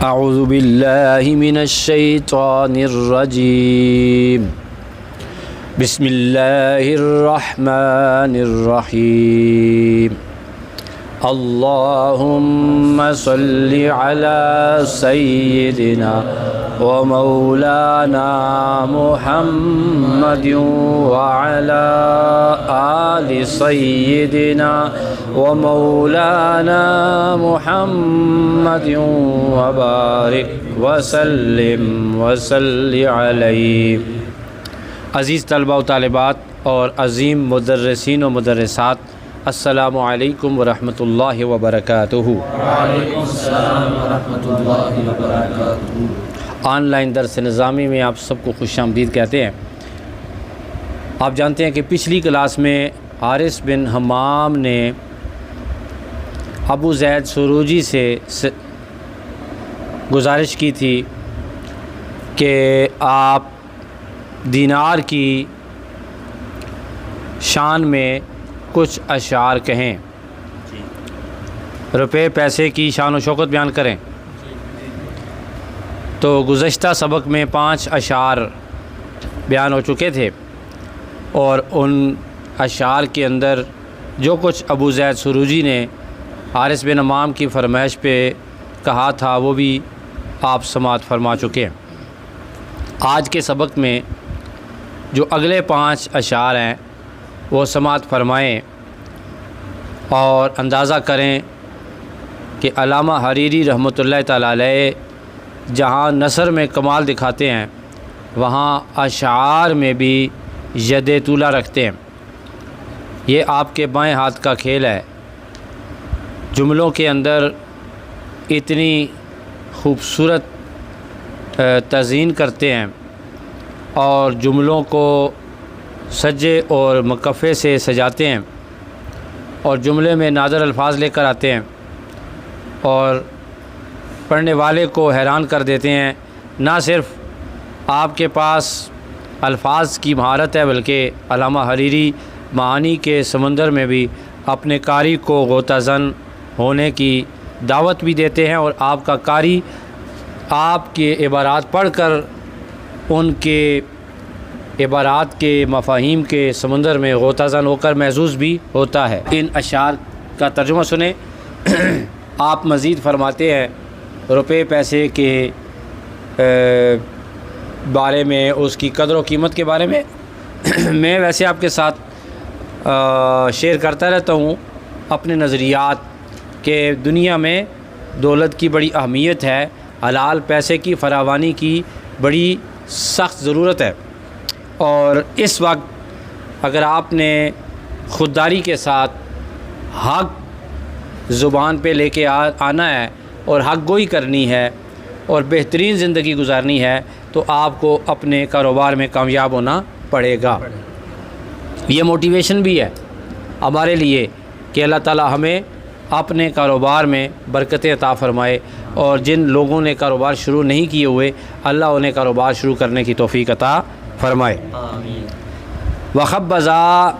اعوذ باللہ من الشیطان الرجیم بسم اللہ الرحمن الرحیم اللہم صلی علی سیدنا و مولانا محمد وعلی آل سیدنا و مولانا محمد وبارک وسلم وصلی علیہ۔ عزیز طلباء و طالبات اور عظیم مدرسین و مدرسات، السلام علیکم ورحمۃ اللہ وبرکاتہ۔ وعلیکم السلام ورحمۃ اللہ وبرکاتہ۔ آن لائن درس نظامی میں آپ سب کو خوش آمدید کہتے ہیں۔ آپ جانتے ہیں کہ پچھلی کلاس میں حارث بن حمام نے ابو زید سروجی سے گزارش کی تھی کہ آپ دینار کی شان میں کچھ اشعار کہیں، روپے پیسے کی شان و شوکت بیان کریں۔ تو گزشتہ سبق میں 5 اشعار بیان ہو چکے تھے، اور ان اشعار کے اندر جو کچھ ابو زید سروجی نے حارث بن حمام کی فرمائش پہ کہا تھا وہ بھی آپ سماعت فرما چکے ہیں۔ آج کے سبق میں جو اگلے 5 اشعار ہیں وہ سماعت فرمائیں اور اندازہ کریں کہ علامہ حریری رحمۃ اللہ تعالیٰ علیہ جہاں نثر میں کمال دکھاتے ہیں وہاں اشعار میں بھی ید طولہ رکھتے ہیں۔ یہ آپ کے بائیں ہاتھ کا کھیل ہے، جملوں کے اندر اتنی خوبصورت تزئین کرتے ہیں اور جملوں کو سجے اور مقفے سے سجاتے ہیں، اور جملے میں نادر الفاظ لے کر آتے ہیں اور پڑھنے والے کو حیران کر دیتے ہیں۔ نہ صرف آپ کے پاس الفاظ کی مہارت ہے بلکہ علامہ حریری معانی کے سمندر میں بھی اپنے قاری کو غوطہ زن ہونے کی دعوت بھی دیتے ہیں، اور آپ کا قاری آپ کے عبارات پڑھ کر ان کے عبارات کے مفاہیم کے سمندر میں غوطہ زن ہو کر محظوظ بھی ہوتا ہے۔ ان اشعار کا ترجمہ سنیں۔ آپ مزید فرماتے ہیں روپے پیسے کے بارے میں، اس کی قدر و قیمت کے بارے میں میں ویسے آپ کے ساتھ شیئر کرتا رہتا ہوں اپنے نظریات کہ دنیا میں دولت کی بڑی اہمیت ہے، حلال پیسے کی فراوانی کی بڑی سخت ضرورت ہے، اور اس وقت اگر آپ نے خودداری کے ساتھ حق زبان پہ لے کے آنا ہے اور حق گوئی کرنی ہے اور بہترین زندگی گزارنی ہے تو آپ کو اپنے کاروبار میں کامیاب ہونا پڑے گا۔ یہ موٹیویشن بھی ہے ہمارے لیے کہ اللہ تعالی ہمیں اپنے کاروبار میں برکتیں عطا فرمائے، اور جن لوگوں نے کاروبار شروع نہیں کیے ہوئے اللہ انہیں کاروبار شروع کرنے کی توفیق عطا فرمائے۔ آمین۔ وخبزا،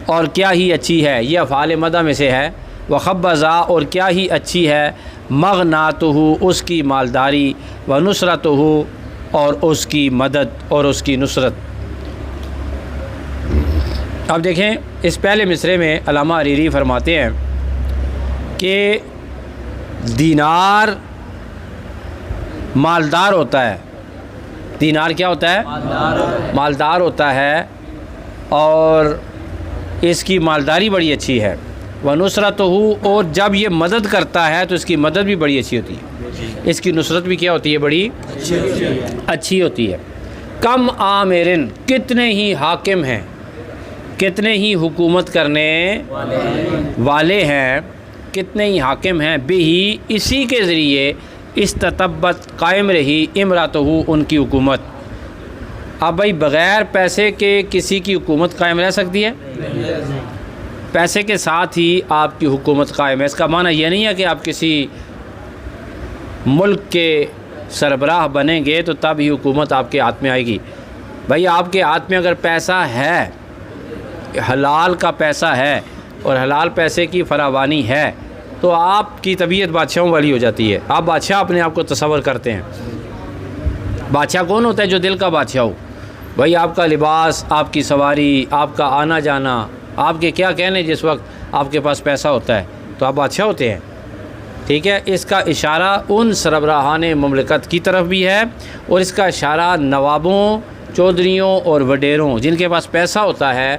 اور کیا ہی اچھی ہے، یہ افعال مدح میں سے ہے۔ وخبزا، اور کیا ہی اچھی ہے، مغناتہ، اس کی مالداری، ونصرتہ، اور اس کی مدد اور اس کی نصرت۔ اب دیکھیں اس پہلے مصرعے میں علامہ حریری فرماتے ہیں کہ دینار مالدار ہوتا ہے۔ دینار کیا ہوتا ہے؟ مالدار ہوتا ہے، اور اس کی مالداری بڑی اچھی ہے۔ وَنُصْرَتُهُ، اور جب یہ مدد کرتا ہے تو اس کی مدد بھی بڑی اچھی ہوتی ہے، اس کی نصرت بھی کیا ہوتی ہے؟ بڑی اچھی ہوتی ہے۔ کم آمرن، کتنے ہی حاکم ہیں، کتنے ہی حکومت کرنے والے ہیں، کتنے ہی حاکم ہیں، بہی، اسی کے ذریعے استتبت، قائم رہی، امراتہ، ان کی حکومت۔ اب بھائی بغیر پیسے کے کسی کی حکومت قائم رہ سکتی ہے؟ پیسے کے ساتھ ہی آپ کی حکومت قائم ہے۔ اس کا معنی یہ نہیں ہے کہ آپ کسی ملک کے سربراہ بنیں گے تو تب ہی حکومت آپ کے ہاتھ میں آئے گی۔ بھائی آپ کے ہاتھ میں اگر پیسہ ہے، حلال کا پیسہ ہے اور حلال پیسے کی فراوانی ہے تو آپ کی طبیعت بادشاہوں والی ہو جاتی ہے، آپ بادشاہ اپنے آپ کو تصور کرتے ہیں۔ بادشاہ کون ہوتا ہے؟ جو دل کا بادشاہ ہو۔ بھائی آپ کا لباس، آپ کی سواری، آپ کا آنا جانا، آپ کے کیا کہنے، جس وقت آپ کے پاس پیسہ ہوتا ہے تو آپ بادشاہ ہوتے ہیں، ٹھیک ہے۔ اس کا اشارہ ان سربراہان مملکت کی طرف بھی ہے، اور اس کا اشارہ نوابوں، چودھریوں اور وڈیروں، جن کے پاس پیسہ ہوتا ہے،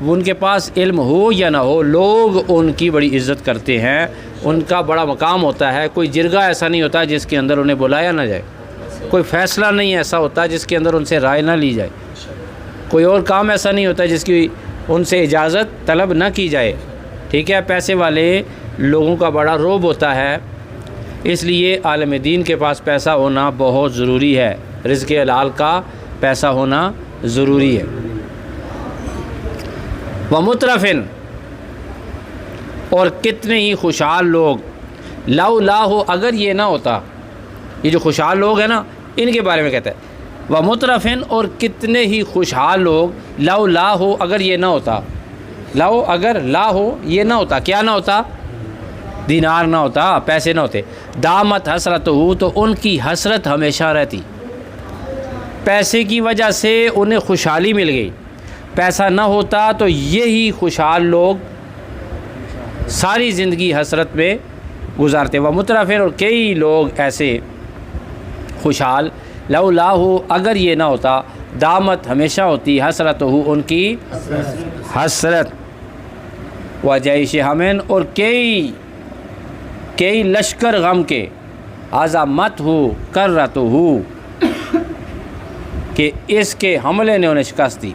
ان کے پاس علم ہو یا نہ ہو، لوگ ان کی بڑی عزت کرتے ہیں، ان کا بڑا مقام ہوتا ہے۔ کوئی جرگہ ایسا نہیں ہوتا جس کے اندر انہیں بلایا نہ جائے، کوئی فیصلہ نہیں ایسا ہوتا جس کے اندر ان سے رائے نہ لی جائے، کوئی اور کام ایسا نہیں ہوتا جس کی ان سے اجازت طلب نہ کی جائے، ٹھیک ہے۔ پیسے والے لوگوں کا بڑا رعب ہوتا ہے، اس لیے عالم دین کے پاس پیسہ ہونا بہت ضروری ہے، رزق حلال کا پیسہ ہونا ضروری ہے۔ ومترفن، اور کتنے ہی خوشحال لوگ، لو لا ہو، اگر یہ نہ ہوتا، یہ جو خوشحال لوگ ہیں نا ان کے بارے میں کہتا ہے، ومترفن، اور کتنے ہی خوشحال لوگ، لو لا ہو، اگر یہ نہ ہوتا، لو اگر لا ہو یہ نہ ہوتا، کیا نہ ہوتا؟ دینار نہ ہوتا، پیسے نہ ہوتے، دامت حسرت ہو، تو ان کی حسرت ہمیشہ رہتی، پیسے کی وجہ سے انہیں خوشحالی مل گئی، پیسہ نہ ہوتا تو یہی خوشحال لوگ ساری زندگی حسرت میں گزارتے۔ وہ مترفن، اور کئی لوگ ایسے خوشحال، لو لا ہو، اگر یہ نہ ہوتا، دامت ہمیشہ ہوتی، حسرت ہو، ان کی حسرت، وجیش ہمن، اور کئی لشکر غم کے، عظمت ہو، کرت ہو، کہ اس کے حملے نے انہیں شکست دی،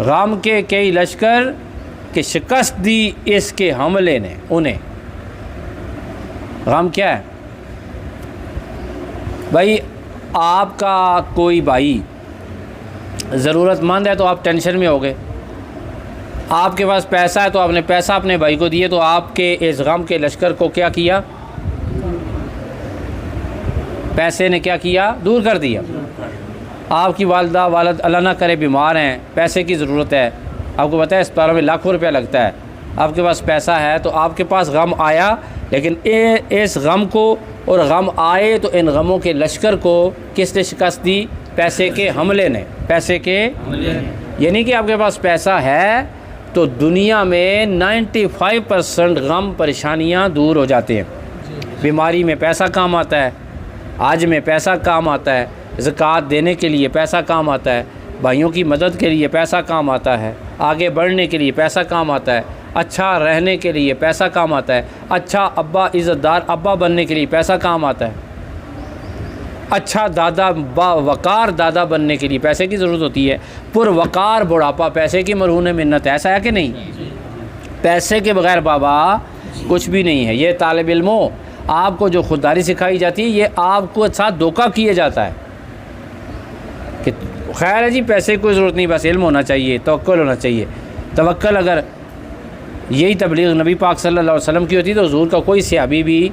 غم کے کئی لشکر کہ شکست دی اس کے حملے نے انہیں۔ غم کیا ہے بھائی؟ آپ کا کوئی بھائی ضرورت مند ہے تو آپ ٹینشن میں ہو گئے، آپ کے پاس پیسہ ہے تو آپ نے پیسہ اپنے بھائی کو دیے، تو آپ کے اس غم کے لشکر کو کیا کیا؟ پیسے نے کیا کیا؟ دور کر دیا۔ آپ کی والدہ والد اللہ نہ کرے بیمار ہیں، پیسے کی ضرورت ہے، آپ کو پتہ ہے اسپتالوں میں لاکھوں روپیہ لگتا ہے، آپ کے پاس پیسہ ہے تو آپ کے پاس غم آیا، لیکن اس غم کو، اور غم آئے تو ان غموں کے لشکر کو کس نے شکست دی؟ پیسے کے حملے نے، پیسے کے، یعنی کہ آپ کے پاس پیسہ ہے تو دنیا میں 95% غم پریشانیاں دور ہو جاتے ہیں۔ بیماری میں پیسہ کام آتا ہے، حج میں پیسہ کام آتا ہے، زکوٰۃ دینے کے لیے پیسہ کام آتا ہے، بھائیوں کی مدد کے لیے پیسہ کام آتا ہے، آگے بڑھنے کے لیے پیسہ کام آتا ہے، اچھا رہنے کے لیے پیسہ کام آتا ہے، اچھا ابا، عزت دار ابا بننے کے لیے پیسہ کام آتا ہے، اچھا دادا، با وقار دادا بننے کے لیے پیسے کی ضرورت ہوتی ہے، پر وقار بڑھاپا پیسے کی مرہون منت ہے، ایسا ہے کہ نہیں؟ پیسے کے بغیر بابا کچھ بھی نہیں ہے۔ یہ طالب علموں، آپ کو جو خودداری سکھائی جاتی ہے یہ آپ کو ساتھ دھوکہ کیا جاتا ہے کہ خیر ہے جی پیسے کی کوئی ضرورت نہیں، بس علم ہونا چاہیے، توکل ہونا چاہیے۔ توکل اگر یہی تبلیغ نبی پاک صلی اللہ علیہ وسلم کی ہوتی تو حضور کا کوئی صحابی بھی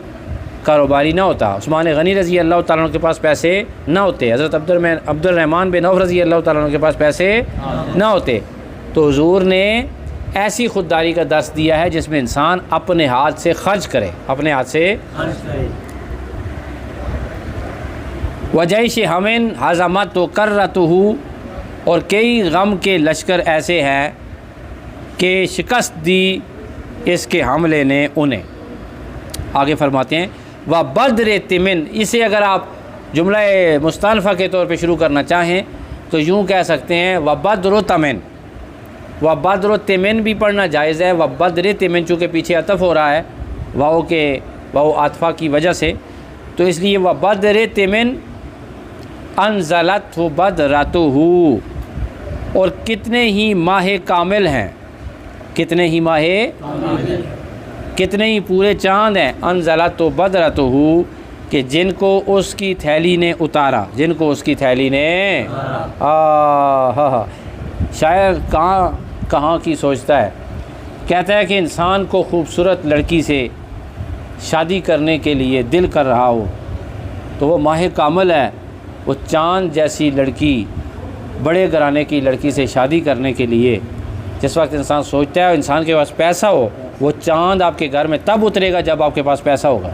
کاروباری نہ ہوتا، عثمان غنی رضی اللہ تعالیٰ عنہ کے پاس پیسے نہ ہوتے، حضرت عبد الرحمن بن عوف رضی اللہ تعالیٰ عنہ کے پاس پیسے نہ ہوتے، تو حضور نے ایسی خودداری کا درس دیا ہے جس میں انسان اپنے ہاتھ سے خرچ کرے، اپنے ہاتھ سے وجیش ہمن حزمت و کرتہ، اور کئی غم کے لشکر ایسے ہیں کہ شکست دی اس کے حملے نے انہیں۔ آگے فرماتے ہیں وَبَدْرِ تِمن، اسے اگر آپ جملہ مستانفہ کے طور پہ شروع کرنا چاہیں تو یوں کہہ سکتے ہیں وَبَدْرُ تَمن، وَبَدْرُ تِمن بھی پڑھنا جائز ہے، وَبَدْرِ تِمن چونکہ پیچھے عطف ہو رہا ہے واؤ عطفہ کی وجہ سے، تو اس لیے وَبَدْرِ تِمن انزلتہ بدرتہ، اور کتنے ہی ماہ کامل ہیں، کتنے ہی ماہ، کتنے ہی پورے چاند ہیں، انزلتہ بدرتہ، کہ جن کو اس کی تھیلی نے اتارا، جن کو اس کی تھیلی نے شاعر کہاں کی سوچتا ہے، کہتا ہے کہ انسان کو خوبصورت لڑکی سے شادی کرنے کے لیے دل کر رہا ہو تو وہ ماہ کامل ہے، وہ چاند جیسی لڑکی، بڑے گھرانے کی لڑکی سے شادی کرنے کے لیے جس وقت انسان سوچتا ہے، انسان کے پاس پیسہ ہو، وہ چاند آپ کے گھر میں تب اترے گا جب آپ کے پاس پیسہ ہوگا.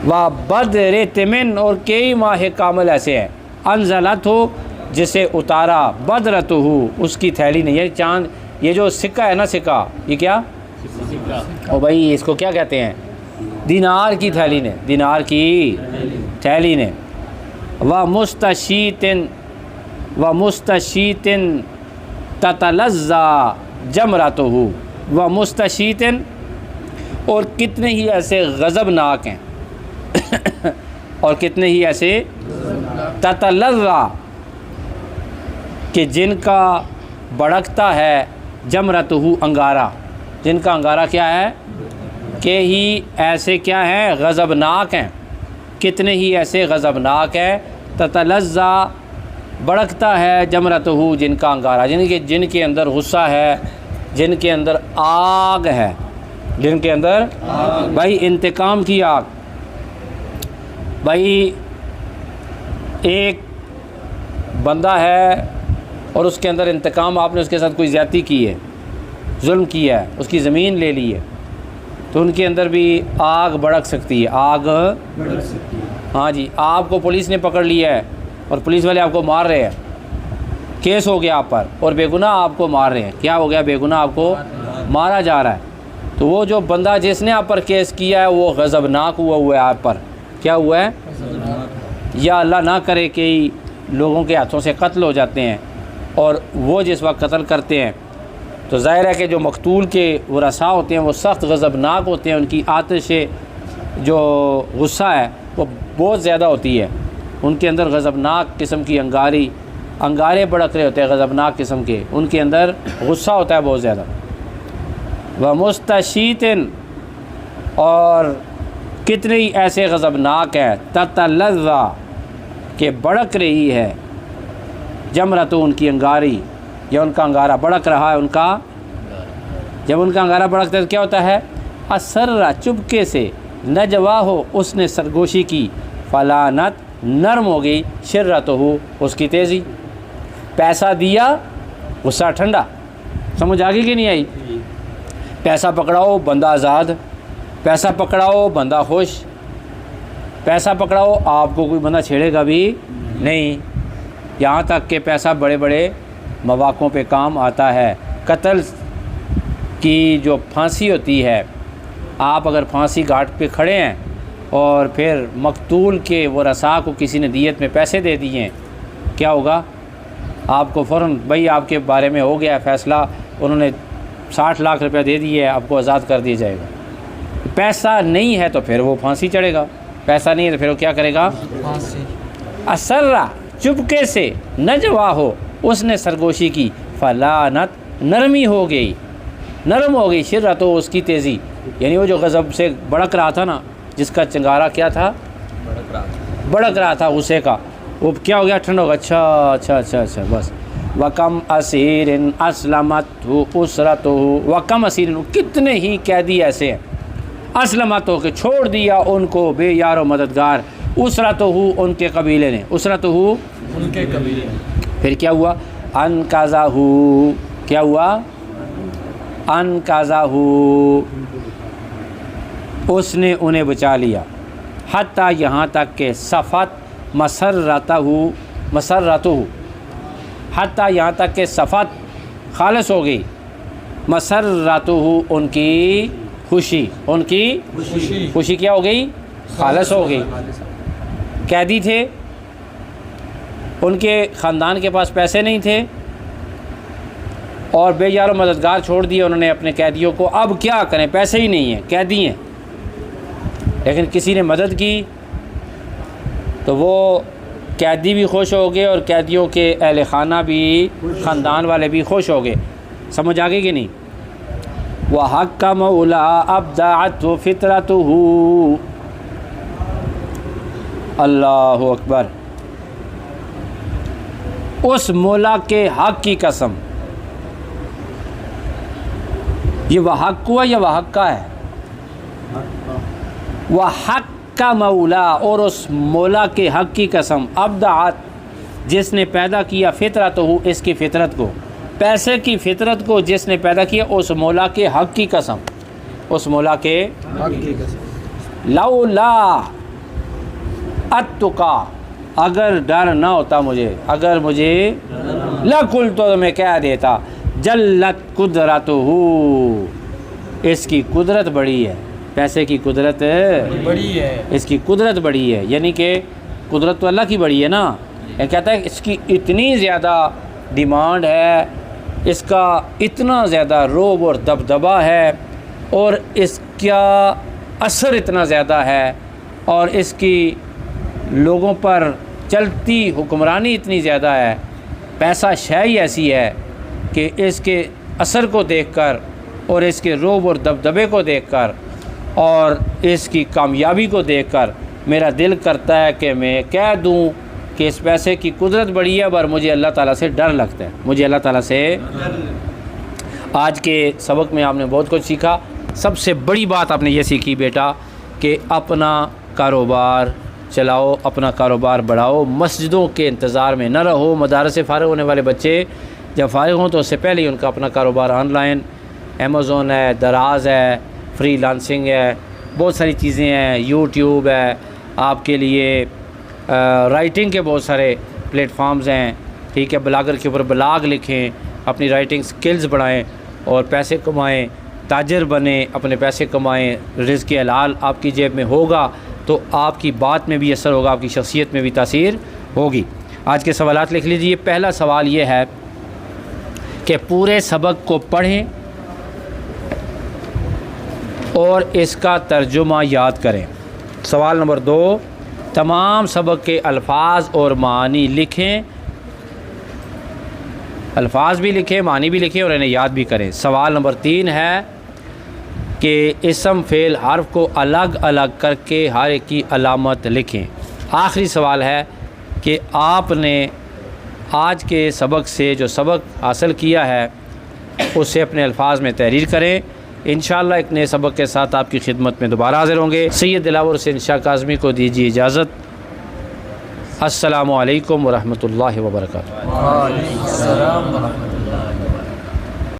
و بدر تمن، اور کئی ماہ کامل ایسے ہیں انزلت ہو جسے اتارا بدرت ہو اس کی تھیلی نہیں ہے. چاند یہ جو سکہ ہے نا، سکہ یہ کیا او بھائی اس کو کیا کہتے ہیں؟ دینار کی تھیلی نے، دینار کی تھیلی نے. و مستشیتن تتلذا جمرتہ، و مستشیتن، اور کتنے ہی ایسے غضبناک ہیں اور کتنے ہی ایسے تتلذا کہ جن کا بڑکتا ہے جمرتہ انگارہ، جن کا انگارہ کیا ہے کہ ہی ایسے کیا ہیں غضبناک ہیں. کتنے ہی ایسے غضبناک ہیں تتلذا بڑکتا ہے جمرتہ جن کا انگارہ، جن کے اندر غصہ ہے، جن کے اندر آگ ہے، جن کے اندر بھائی انتقام کی آگ. بھائی ایک بندہ ہے اور اس کے اندر انتقام، آپ نے اس کے ساتھ کوئی زیادتی کی ہے، ظلم کیا ہے، اس کی زمین لے لی ہے، تو ان کے اندر بھی آگ بڑک سکتی ہے. آگ بڑک سکتی ہے. ہاں جی، آپ کو پولیس نے پکڑ لیا ہے اور پولیس والے آپ کو مار رہے ہیں، کیس ہو گیا آپ پر، اور بے گناہ آپ کو مار رہے ہیں. کیا ہو گیا؟ بے گناہ آپ کو مارا جا رہا ہے. تو وہ جو بندہ جس نے آپ پر کیس کیا ہے وہ غضبناک ہوا ہے آپ پر. کیا ہوا ہے؟ یا اللہ نہ کرے کہ لوگوں کے ہاتھوں سے قتل ہو جاتے ہیں، اور وہ جس وقت قتل کرتے ہیں تو ظاہر ہے کہ جو مقتول کے ورثاء ہوتے ہیں وہ سخت غضبناک ہوتے ہیں. ان کی آتش جو غصہ ہے وہ بہت زیادہ ہوتی ہے، ان کے اندر غضبناک قسم کی انگارے بڑک رہے ہوتے ہیں، غضبناک قسم کے، ان کے اندر غصہ ہوتا ہے بہت زیادہ. و مستشیتن، اور کتنے ہی ایسے غضبناک ہیں تتلذا کہ بڑک رہی ہے جمرتہ ان کی انگاری، یا ان کا انگارہ بڑک رہا ہے. ان کا جب ان کا انگارہ بڑکتا ہے تو کیا ہوتا ہے؟ اسرا، چپکے سے، نجوا ہو اس نے سرگوشی کی، فلانت نرم ہو گئی، شررتہ اس کی تیزی. پیسہ دیا غصہ ٹھنڈا. سمجھ آگے کہ نہیں آئی؟ پیسہ پکڑاؤ بندہ آزاد، پیسہ پکڑاؤ بندہ خوش، پیسہ پکڑاؤ آپ کو کوئی بندہ چھیڑے گا بھی نہیں. یہاں تک کہ پیسہ بڑے بڑے مواقعوں پہ کام آتا ہے. قتل کی جو پھانسی ہوتی ہے، آپ اگر پھانسی گھاٹ پہ کھڑے ہیں اور پھر مقتول کے ورثاء کو کسی نے دیت میں پیسے دے دیے، کیا ہوگا؟ آپ کو فوراً بھائی آپ کے بارے میں ہو گیا ہے فیصلہ، انہوں نے 60 لاکھ روپیہ دے دیے، آپ کو آزاد کر دیا جائے گا. پیسہ نہیں ہے تو پھر وہ پھانسی چڑھے گا، پیسہ نہیں ہے تو پھر وہ کیا کرے گا؟ اسرا، چپکے سے، نجوا ہو اس نے سرگوشی کی، فلانت نرمی ہو گئی، نرم ہو گئی، شررتہ اس کی تیزی. یعنی وہ جو غضب سے بڑک رہا تھا نا، جس کا چنگارہ کیا تھا؟ بڑک رہا تھا غصے کا، وہ کیا ہو گیا؟ ٹھنڈا ہوگا. اچھا بس. وکم اسیر اسلمت اسرتہ، وکم اسیر، کتنے ہی قیدی ایسے ہیں، اسلمت ہو کے چھوڑ دیا ان کو بے یار و مددگار، اسرتہ ان کے قبیلے نے، اسرتہ ان کے قبیلے نے. پھر کیا ہوا؟ انقذہ، کیا ہوا؟ انقذہ، اس نے انہیں بچا لیا. حتیٰ یہاں تک کہ صفت مسرتہ، حتیٰ یہاں تک کہ صفت خالص ہو گئی، مسرتہ ان کی خوشی، ان کی خوشی کیا ہو گئی؟ خالص ہو گئی. قیدی تھے، ان کے خاندان کے پاس پیسے نہیں تھے، اور بے یار و مددگار چھوڑ دیے انہوں نے اپنے قیدیوں کو. اب کیا کریں؟ پیسے ہی نہیں ہیں، قیدی ہیں، لیکن کسی نے مدد کی تو وہ قیدی بھی خوش ہو گئے اور قیدیوں کے اہل خانہ بھی، خاندان والے بھی خوش ہو گئے. سمجھ آ گئی کہ نہیں؟ وَحَكَّ مَوْلَا أَبْدَعَتْهُ فِطْرَتُهُ، اللہ اکبر. اس مولا کے حق کی قسم، یہ وحق ہوا یا وحق کا ہے؟ وحق کا مولا، اور اس مولا کے حق کی قسم، ابدعت جس نے پیدا کیا، فطرتہ اس کی فطرت کو. پیسے کی فطرت کو جس نے پیدا کیا اس مولا کے حق کی قسم، اس مولا کے لولا اتقا، اگر ڈر نہ ہوتا مجھے، اگر مجھے لقل تو میں کہہ دیتا جلت قدرتہ، اس کی قدرت بڑی ہے، پیسے کی قدرت بڑی ہے، اس کی قدرت بڑی ہے، یعنی کہ قدرت تو اللہ کی بڑی ہے نا، یہ کہتا ہے اس کی اتنی زیادہ ڈیمانڈ ہے، اس کا اتنا زیادہ روب اور دبدبہ ہے، اور اس کا اثر اتنا زیادہ ہے، اور اس کی لوگوں پر چلتی حکمرانی اتنی زیادہ ہے، پیسہ شے ہی ایسی ہے کہ اس کے اثر کو دیکھ کر اور اس کے روب اور دبدبے کو دیکھ کر اور اس کی کامیابی کو دیکھ کر میرا دل کرتا ہے کہ میں کہہ دوں کہ اس پیسے کی قدرت بڑی ہے، پر مجھے اللہ تعالیٰ سے ڈر لگتا ہے، مجھے اللہ تعالیٰ سے۔ آج کے سبق میں آپ نے بہت کچھ سیکھا۔ سب سے بڑی بات آپ نے یہ سیکھی بیٹا کہ اپنا کاروبار چلاؤ، اپنا کاروبار بڑھاؤ، مسجدوں کے انتظار میں نہ رہو۔ مدارس سے فارغ ہونے والے بچے جب فارغ ہوں تو اس سے پہلے ہی ان کا اپنا کاروبار آن لائن، امیزون ہے، دراز ہے، فری لانسنگ ہے، بہت ساری چیزیں ہیں، یوٹیوب ہے، آپ کے لیے رائٹنگ کے بہت سارے پلیٹ فارمز ہیں، ٹھیک ہے، بلاگر کے اوپر بلاگ لکھیں، اپنی رائٹنگ سکلز بڑھائیں اور پیسے کمائیں، تاجر بنیں، اپنے پیسے کمائیں، رزق حلال آپ کی جیب میں ہوگا تو آپ کی بات میں بھی اثر ہوگا، آپ کی شخصیت میں بھی تاثیر ہوگی۔ آج کے سوالات لکھ لیجیے۔ پہلا سوال یہ ہے کہ پورے سبق کو پڑھیں اور اس کا ترجمہ یاد کریں۔ سوال نمبر 2، تمام سبق کے الفاظ اور معنی لکھیں، الفاظ بھی لکھیں، معنی بھی لکھیں اور انہیں یاد بھی کریں۔ سوال نمبر 3 ہے کہ اسم فعل حرف کو الگ الگ کر کے ہر ایک کی علامت لکھیں۔ آخری سوال ہے کہ آپ نے آج کے سبق سے جو سبق حاصل کیا ہے اسے اپنے الفاظ میں تحریر کریں۔ انشاءاللہ ایک نئے سبق کے ساتھ آپ کی خدمت میں دوبارہ حاضر ہوں گے۔ سید دلاور حسین شاہ کاظمی کو دیجیے اجازت۔ السلام علیکم ورحمۃ اللہ وبرکاتہ۔ وعلیکم السلام ورحمۃ اللہ۔